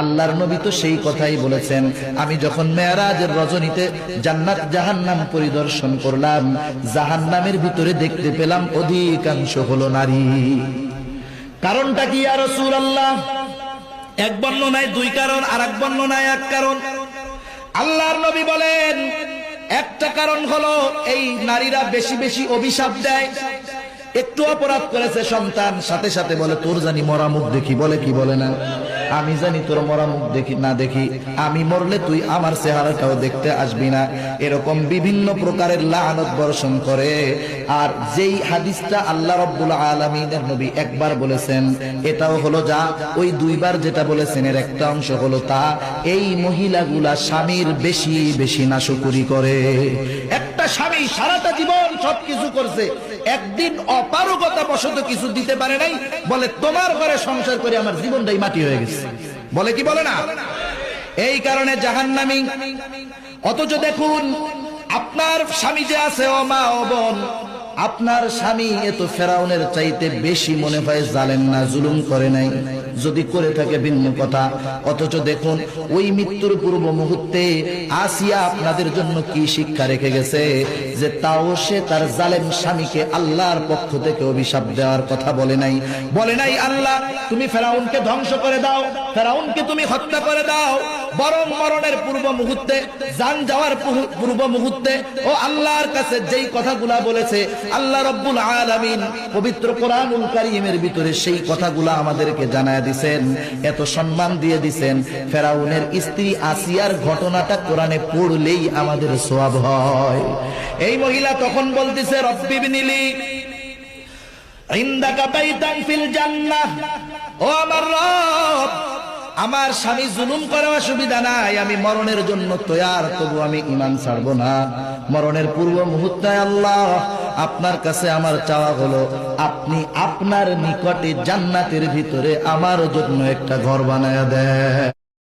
আল্লাহর নবী তো সেই কথাই বলেছেন, আমি যখন মেরাজের রজনীতে জান্নাত জাহান্নাম পরিদর্শন করলাম, জাহান্নামের ভিতরে দেখতে পেলাম অধিকাংশ হলো নারী। কারণটা কি ইয়া রাসূলুল্লাহ? এক বর্ণনায় দুই কারণ, আর এক বর্ণনায় এক কারণ। আল্লাহর নবী বলেন একটা কারণ হলো এই নারীরা বেশি বেশি অভিশাপ দেয়। একটু অপরাধ করেছে সন্তান, সাথে সাথে বলে তোর জানি মরা মুখ দেখি, বলে কি বলে না? আমি জানি তোর মরা মুখ দেখি না দেখি, আমি মরলে তুই আমার চেহারাটাও দেখতে আসবি না, এরকম বিভিন্ন প্রকারের লাআনত বর্ষণ করে। আর যেই হাদিসটা আল্লাহ রাব্বুল আলামিনের নবী একবার বলেছেন, এটাও হলো যা, ওই দুইবার যেটা বলেছেন এর একটা অংশ হলো তা, এই মহিলাগুলা স্বামীর বেশি বেশি নাশকরি করে। একটা স্বামী সারাটা জীবন সবকিছু করছে, একদিন অপারগতা বশত কিছু দিতে পারে নাই, বলে তোমার ঘরে সংসার করে আমার জীবনটাই মাটি হয়ে গেছে, বলে কি বলে না? এই কারণে জাহান্নামী। অথচ দেখুন আপনার স্বামী যে আছে, ও মা ও বোন, আপনার স্বামী এত ফেরাউনের চাইতে বেশি মনে হয় জালেম না, জুলুম করে নাই, যদি করে থাকে ভিন্ন কথা। অথচ দেখুন ওই মৃত্যুর পূর্ব মুহূর্তে আসিয়া আপনাদের জন্য কি শিক্ষা রেখে গেছে, যে তাও সে তার জালেম স্বামীকে আল্লাহর পক্ষ থেকে অভিশাপ দেওয়ার কথা বলে নাই। বলে নাই আল্লাহ তুমি ফেরাউনকে ধ্বংস করে দাও, ফেরাউনকে তুমি হত্যা করে দাও, বরং মরণের পূর্ব মুহূর্তে, জান যাওয়ার পূর্ব মুহূর্তে ও আল্লাহর কাছে যেই কথাগুলা বলেছে আল্লাহ রাব্বুল আলামিন পবিত্র কোরআনুল কারীমের ভিতরে সেই কথাগুলা আমাদেরকে জানায় দিবেন, এত সম্মান দিয়ে দিবেন। ফেরাউনের স্ত্রী আসিয়ার ঘটনাটা কোরআনে পড়লেই আমাদের সওয়াব হয়। এই মহিলা তখন বলতেছে রব্বি বিনিলি ইনদাকা বাইতান ফিল জান্নাহ, ও আমার রব, আমার স্বামী জুলুম করে অসুবিধা নাই, আমি মরণের জন্য তৈয়ার, তবু আমি ঈমান ছাড়বো না। মরণের পূর্ব মুহূর্তে আল্লাহ আপনার কাছে আমার চাওয়া হলো আপনি আপনার নিকটে জান্নাতের ভিতরে আমার জন্য একটা ঘর বানায়া দেন।